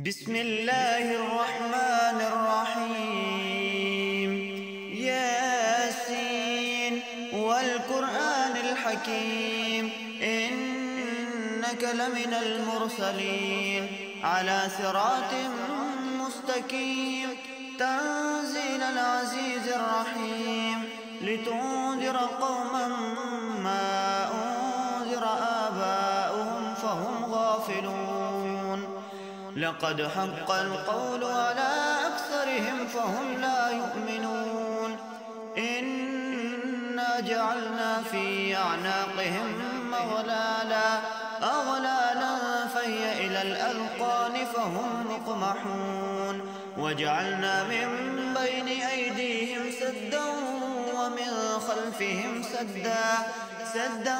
بسم الله الرحمن الرحيم. ياسين والقرآن الحكيم إنك لمن المرسلين على صراط مستقيم تنزيل العزيز الرحيم لتنذر قوما ما أنذر آباؤهم فهم غافلون. لقد حق القول على أكثرهم فهم لا يؤمنون. إنا جعلنا في أعناقهم أغلالا فهي إلى الأذقان فهم مقمحون. وجعلنا من بين أيديهم سدا ومن خلفهم سدا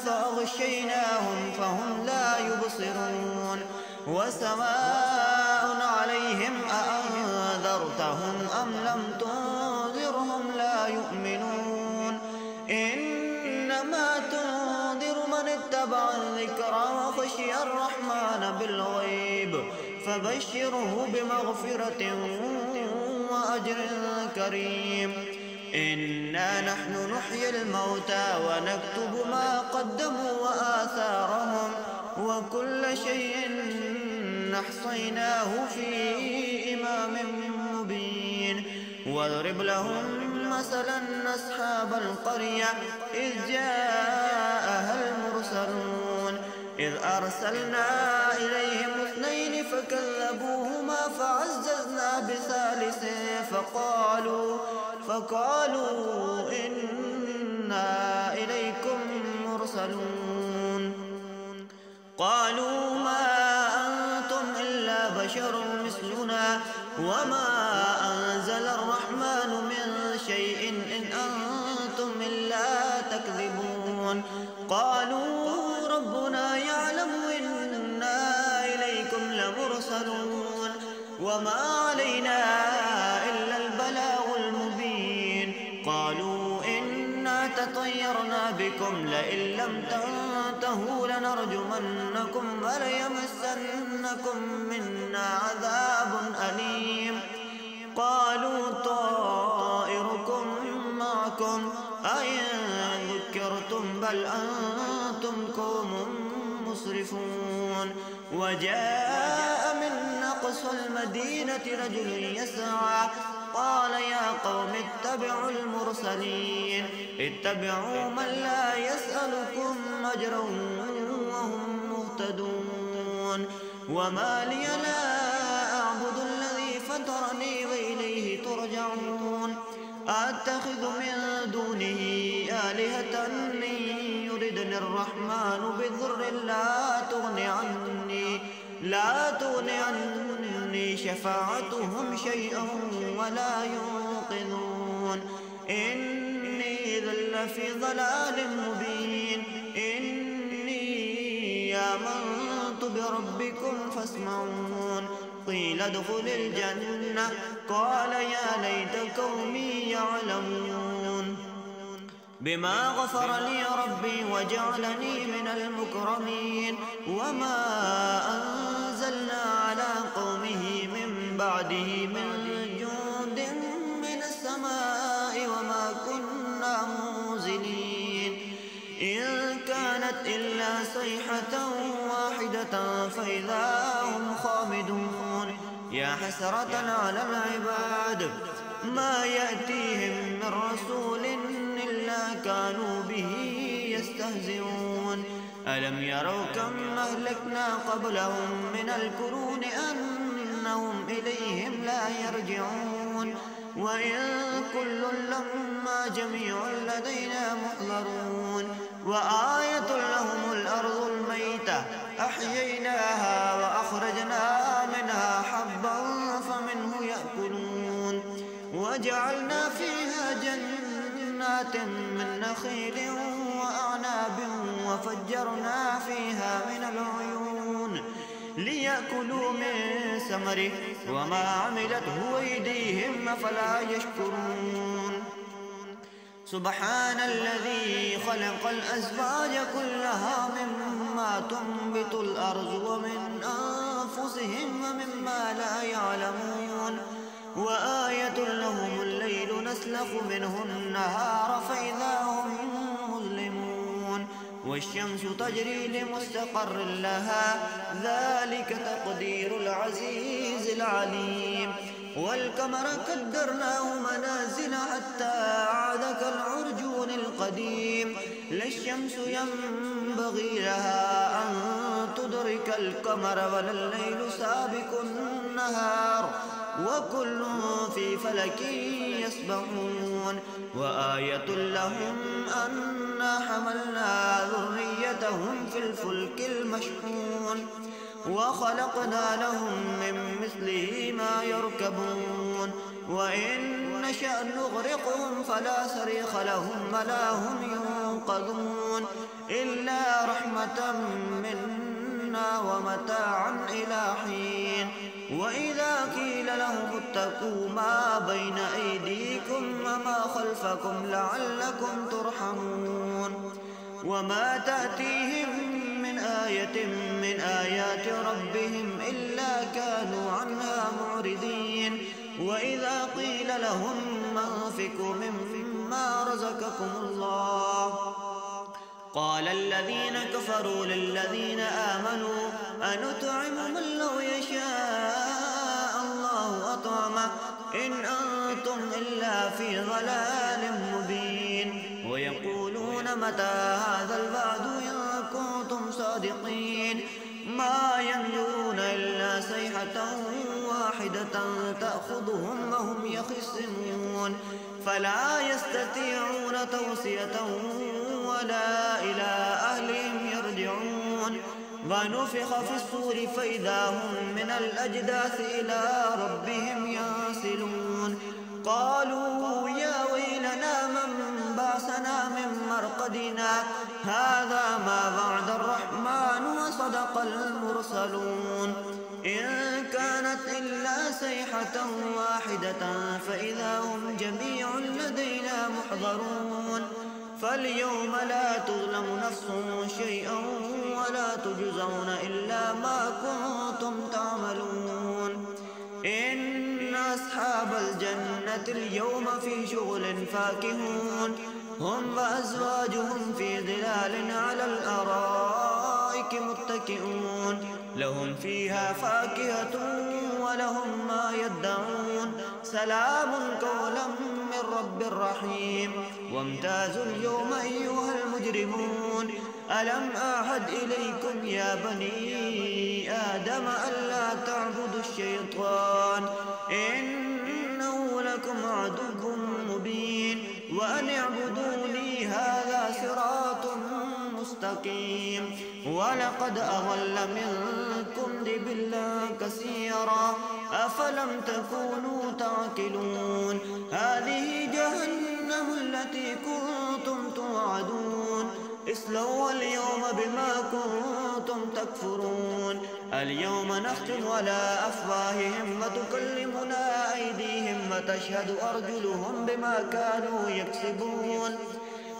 فأغشيناهم فهم لا يبصرون. وسواء عليهم أأنذرتهم أم لم تنذرهم لا يؤمنون. إنما تنذر من اتبع الذكر وخشي الرحمن بالغيب فبشره بمغفرة وأجر كريم. إنا نحن نحيي الموتى ونكتب ما قدموا وآثارهم وكل شيء أحصيناه في إمام مبين. واضرب لهم مثلا أصحاب القرية إذ جاءها المرسلون إذ أرسلنا إليهم 2 فكذبوهما فعززنا بثالث فقالوا إنا إليكم مرسلون. قالوا ما أنتم إلا بشر مثلنا وما أنزل الرحمن من شيء إن أنتم إلا تكذبون. قالوا ربنا يعلم إنا إليكم لمرسلون وما علينا إلا البلاغ المبين. قالوا إنا تطيرنا بكم لئن لم تنتهوا لنرجمنكم وليمسنكم منا عذاب أليم. قالوا طائركم معكم أئن ذكرتم بل أنتم قوم مسرفون. وجاء من أقصى المدينة رجل يسعى قال يا قوم اتبعوا المرسلين اتبعوا من لا يسألكم أجرا وهم مهتدون. وما لي لا أعبد الذي فطرني وإليه ترجعون. أتخذ من دونه آلهة إن يردني الرحمن بضر لا تغني عني شفاعتهم شيئا ولا ينقذون. إني إذا لفي ضلال مبين. إني آمنت بربكم فاسمعون. قيل ادخل الجنة قال يا ليت قومي يعلمون بما غفر لي ربي وجعلني من المكرمين. وما أنزلنا على قومه من بعده من جند من السماء وما كنا منزلين. إن كانت إلا صيحة واحدة فإذا هم خامدون. يا حسرة على العباد ما يأتيهم من رسول إلا كانوا به يستهزئون. ألم يروا كم أهلكنا قبلهم من القرون أنهم إليهم لا يرجعون. وإن كل لما جميع لدينا محضرون. وآية لهم الأرض الميتة أحييناها وأخرجنا منها حبا فمنه يأكلون. وجعلنا فيها جنات من نخيل وأعناب وفجرنا فيها من العيون ليأكلوا من ثمره وما عملته أيديهم أفلا يشكرون. سبحان الذي خلق الأزواج كلها مما تنبت الأرض ومن أنفسهم أنفسهم ومما لا يعلمون وآية لهم الليل نسلخ منه النهار فإذا هم مظلمون والشمس تجري لمستقر لها ذلك تقدير العزيز العليم والقمر قدرناه منازل حتى عاد كالعرجون القديم لا الشمس ينبغي لها أن تدرك القمر ولا الليل سابق النهار وكل في فلك يسبحون وآية لهم أنا حملنا ذريتهم في الفلك المشحون وخلقنا لهم من مثله ما يركبون وإن نشأ نغرقهم فلا صريخ لهم ولا هم ينقذون إلا رحمة منا ومتاعا إلى حين وإذا قيل لهم اتقوا ما بين أيديكم وما خلفكم لعلكم ترحمون وما تأتيهم من آية من آيات ربهم إلا كانوا عنها معرضين وإذا قيل لهم أنفقوا مما رزقكم الله قال الذين كفروا للذين آمنوا أنطعم من لو يشاء الله أطعمه إن أنتم إلا في ضلال مبين ويقولون متى هذا الوعد إن كنتم صادقين ما ينظرون إلا صيحة واحدة تأخذهم وهم يخصمون فلا يستطيعون توصية ولا إلى أهلهم يرجعون ونفخ في الصور فإذا هم من الأجداث إلى ربهم ينسلون قالوا يا ويلنا من بعثنا من مرقدنا هذا ما وعد الرحمن وصدق المرسلون إن كانت إلا صيحة واحدة فإذا هم جميع لدينا محضرون فاليوم لا تظلم نفس شيئا ولا تجزون إلا ما كنتم تعملون إن أصحاب الجنة اليوم في شغل فاكهون هم وأزواجهم في ظلال على الأرائك متكئون لهم فيها فاكهة ولهم ما يدعون سلام قولا من رب رحيم وامتازوا اليوم أيها المجرمون ألم أعهد إليكم يا بني آدم ألا تعبدوا الشيطان إنه لكم عدو مبين وأن اعبدوني هذا صراط مستقيم ولقد أضل منكم جبلا كثيرا أفلم تكونوا تعقلون هذه جهنم التي كنتم توعدون اصلوا اليوم بما كنتم تكفرون اليوم نختم على أفواههم وتكلمنا أيديهم وتشهد أرجلهم بما كانوا يكسبون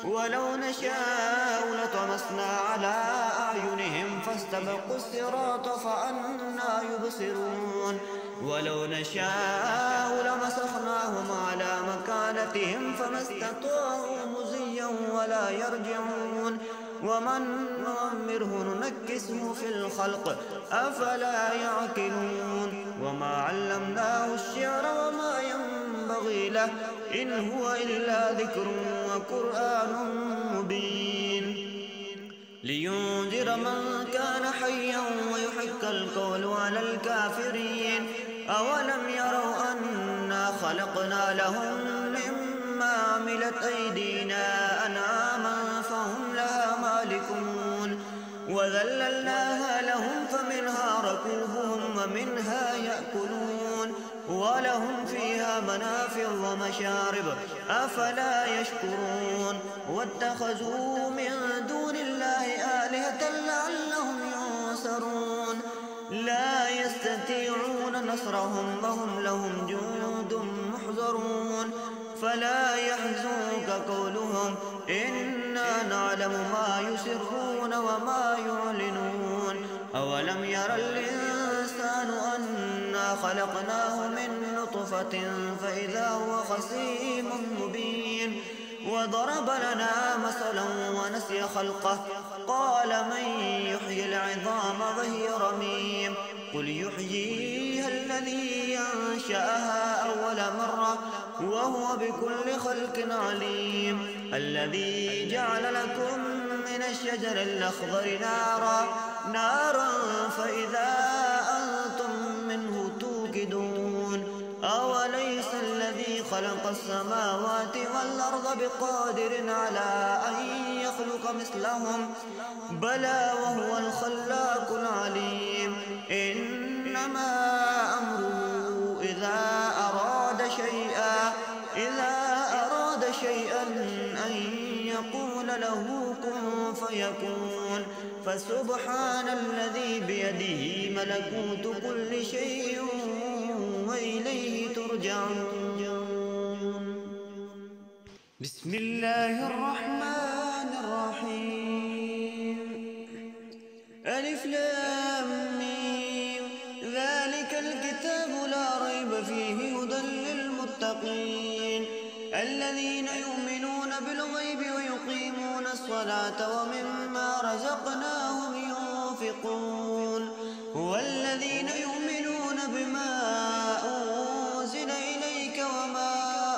ولو نشاء لطمسنا على أعينهم فاستبقوا الصراط فأنى يبصرون ولو نشاء لمسخناهم على مكانتهم فما استطاعوا مزيا ولا يرجعون ومن نعمره ننكسه في الخلق أفلا يعقلون وما علمناه الشعر وما ينبغي له إن هو إلا ذكر وقرآن مبين لينذر من كان حيا ويحق القول على الكافرين أولم يروا أنا خلقنا لهم مما عملت أيدينا أنعاما فهم لها مالكون وذللناها لهم فمنها ركوبهم ومنها يأكلون ولهم فيها منافع ومشارب أفلا يشكرون واتخذوا من دون الله آلهة لعلهم ينصرون لا يستطيعون نصرهم وهم لهم جند محضرون فلا يحزنك قولهم إنا نعلم ما يسرون وما يعلنون أولم ير الإنسان خلقناه من نطفة فإذا هو خصيم مبين وضرب لنا مثلا ونسي خلقه قال من يحيي العظام وهي رميم قل يحييها الذي أنشأها أول مرة وهو بكل خلق عليم الذي جعل لكم من الشجر الأخضر نارا فإذا أنتم منه توقدون أوليس الذي خلق السماوات والأرض بقادر على أن يخلق مثلهم بلى وهو الخلاق العليم إنما أمره إذا أراد شيئا أن يقول له كن فيكون فسبحان الذي بيده ملكوت كل شيء وإليه ترجعون. بسم الله الرحمن الرحيم. ألف لام ميم ذلك الكتاب لا ريب فيه هدى للمتقين الذين يؤمنون بالغيب ويقيمون الصلاة ومما رزقناهم ينفقون والذين يؤمنون بما أنزل إليك وما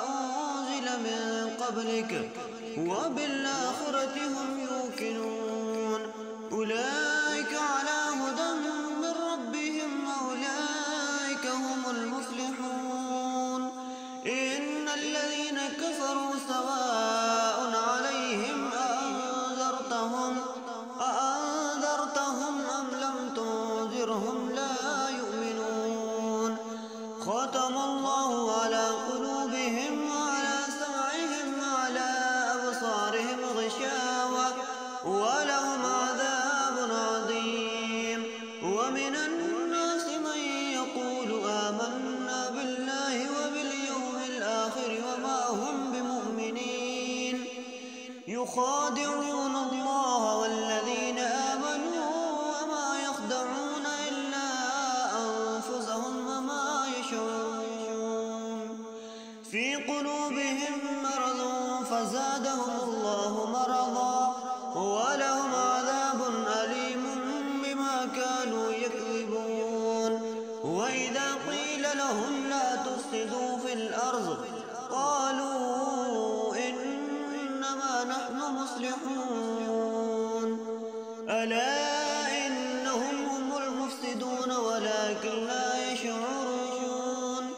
أنزل من قبلك وبالآخرة هم يوقنون أولئك على هدى من ربهم أولئك هم المفلحون إن الذين كفروا سواء عليهم أأنذرتهم أم لم تنذرهم لا يؤمنون ختم الله على قلوبهم وعلى سمعهم وعلى أبصارهم غشاوة ولهم عذاب عظيم ومن الناس من يقول آمنا بالله وباليوم الآخر وما هم بمؤمنين يخادعون الله والذين آمنوا وما يخدعون إلا أنفسهم وما يشعرون في قلوبهم مرض فزادهم الله مرضا ولهم عذاب أليم بما كانوا يكذبون وإذا قيل لهم لا تفسدوا في الأرض قالوا إنما نحن مصلحون ألا إنهم هم المفسدون ولكن لا يشعرون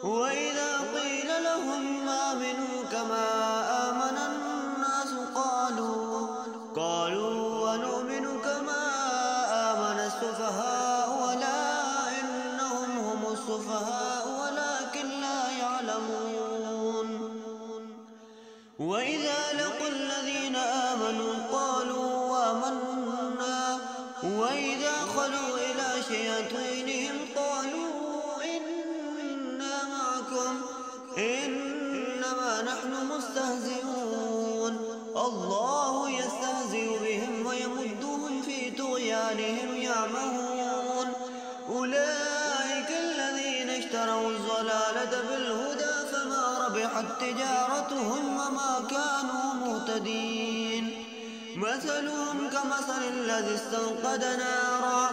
وإذا قيل لهم آمنوا كما آمن الناس قالوا ونؤمن كما آمن السفهاء ولا إنهم هم السفهاء ولكن لا يعلمون وإذا لقوا الذين آمنوا قالوا آمنا وإذا خلوا إلى شياطينهم قالوا إنا معكم إنما نحن مستهزئون الله يستهزئ بهم ويمدهم في طغيانهم يعمهون أولئك الذين اشتروا الضلالة بالهدى فما ربحت تجارتهم وما كانوا مهتدين مثلهم كمثل الذي استوقد نارا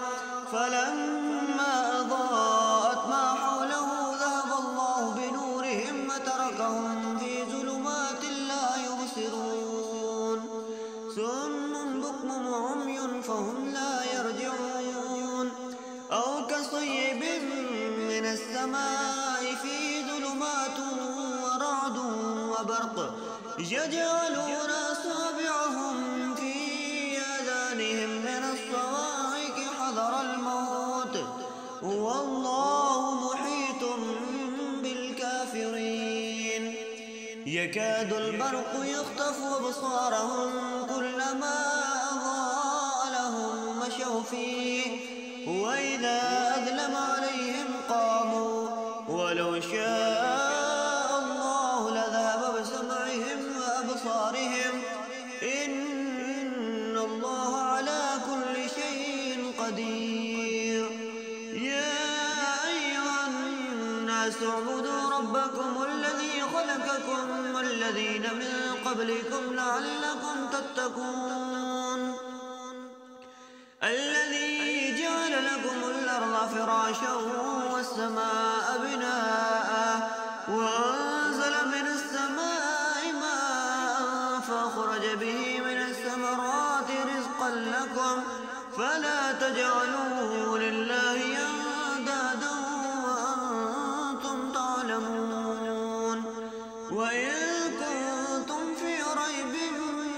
فلما أضاءت ما حوله ذهب الله بنورهم وتركهم في ظلمات لا يبصرون صم بكم عمي فهم لا يرجعون أو كصيب من السماء في ظلمات ورعد وبرق يجعلون أصابعهم في آذانهم من الصواعق حذر الموت والله محيط بالكافرين يكاد البرق يخطف أبصارهم كلما أضاء لهم مشوا فيه وإذا أظلم عليهم قاموا ولو شاء الله لذهب بسمعهم وأبصارهم إن الله على كل شيء قدير يا أيها الناس اعبدوا ربكم الذي خلقكم والذين من قبلكم لعلكم تتقون الذي جعل لكم الأرض فراشا والسماء بناء وأنزل من السماء ماء فأخرج به من الثمرات رزقا لكم فلا تجعلوا لله أندادا وأنتم تعلمون وإن كنتم في ريب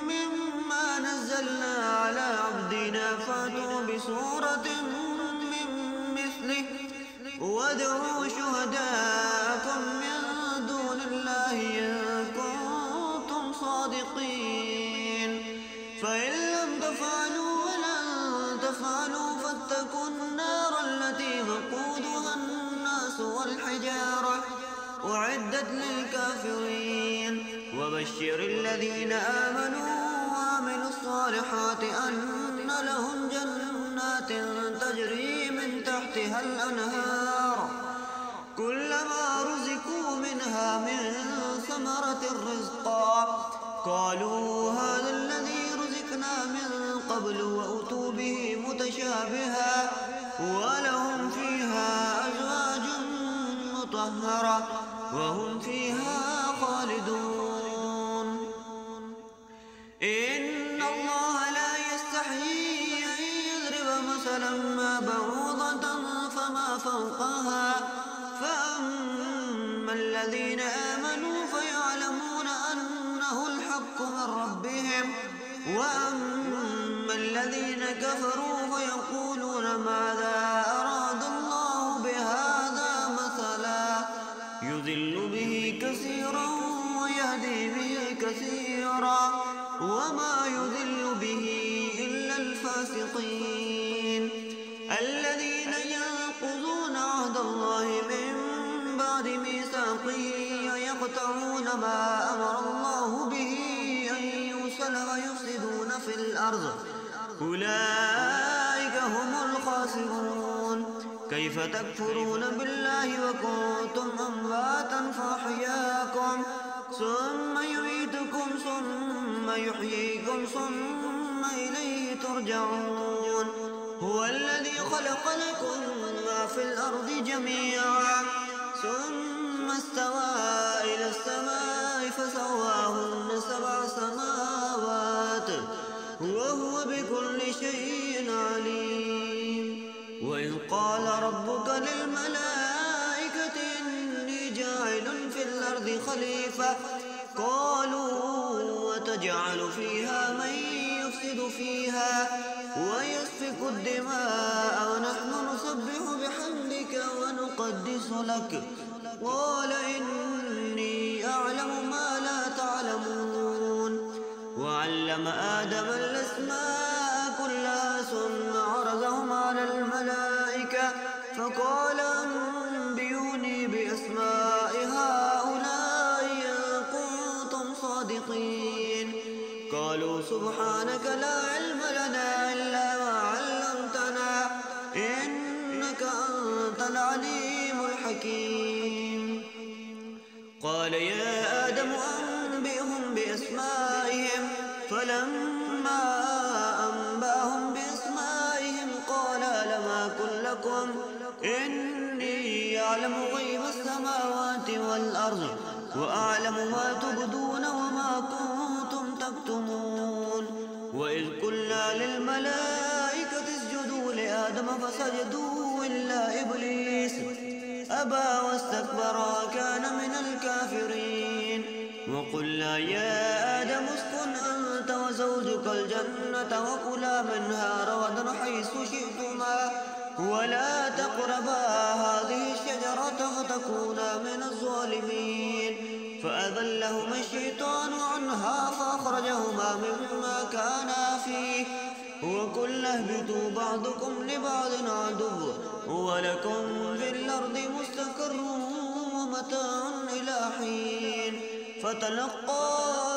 مما نزلنا على عبدنا فأتوا بسورة من مثله وادعوا شهداءكم من دون الله إن كنتم صادقين فإن لم تفعلوا ولن تفعلوا فاتقوا النار التي وقودها الناس والحجارة أعدت للكافرين وبشر الذين آمنوا وعملوا الصالحات أن لهم جنات تجري من تحتها الأنهار كلما رزقوا منها من ثمرة رزقا قالوا هذا الذي رزقنا من قبل وأتوا به متشابها ولهم فيها أزواج مطهرة وهم فيها خالدون إن الله لا يستحيي أن يضرب مثلا ما بعوضة فما فوقها فأما الذين آمنوا فيعلمون أنه الحق من ربهم وأما الذين كفروا فيقولون ماذا أراد الله بهذا مثلا يضل به كثيرا ويهدي به كثيرا وما يضل به إلا الفاسقين الذين ينقضون عهد الله من بعد ميثاقه ويقطعون ما أمر الله به أن يوصل ويفسدون في الأرض أولئك هم الخاسرون كيف تكفرون بالله وكنتم أمواتا فأحياكم ثم يميتكم ثم يحييكم ثم إليه ترجعون هو الذي خلق لكم ما في الأرض جميعا ثم استوى إلى السماء فسواهن 7 سماوات وهو بكل شيء عليم وإذ قال ربك للملائكة إني جاعل في الأرض خليفة قالوا وتجعل فيها من يفسد فيها ويسفك الدماء ونحن نسبح بحمدك ونقدس لك قال إني أعلم ما لا تعلمون وعلم آدم الأسماء كلها ثم عرضهم على الملائكة فقال أنبئوني بأسماء هؤلاء إن كنتم صادقين قالوا سبحانك لا علم لنا إلا ما علمتنا إنك أنت العليم الحكيم قال يا آدم أنبئهم بأسمائهم فلما أنبأهم بأسمائهم قال ألم أقل لكم إني أعلم غيب السماوات والأرض وأعلم ما تبدون وما كنتم تكتمون وإذ قلنا للملائكة اسجدوا لآدم فسجدوا إلا إبليس أبى واستكبر وكان من الكافرين وقلنا يا آدم اسكن أنت وزوجك الجنة وكلا منها رغدا حيث شئتما ولا تقربا هذه الشجرة فتكونا من الظالمين فأذلهما الشيطان عنها فأخرجهما مما كانا فيه وقلنا اهبطوا بعضكم لبعض عدو ولكم في الأرض مستقر ومتاع إلى حين فتلقى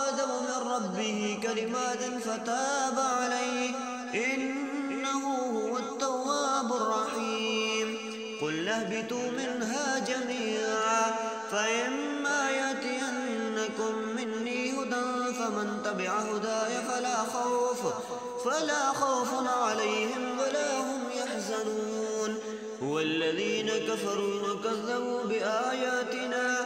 آدم من ربه كلمات فتاب عليه إنه هو التواب الرحيم قلنا اهبطوا منها جميعا فإما يأتينكم مني هدى فمن تبع هداي فلا خوف عليهم ولا هم يحزنون. والذين كفروا وكذبوا بآياتنا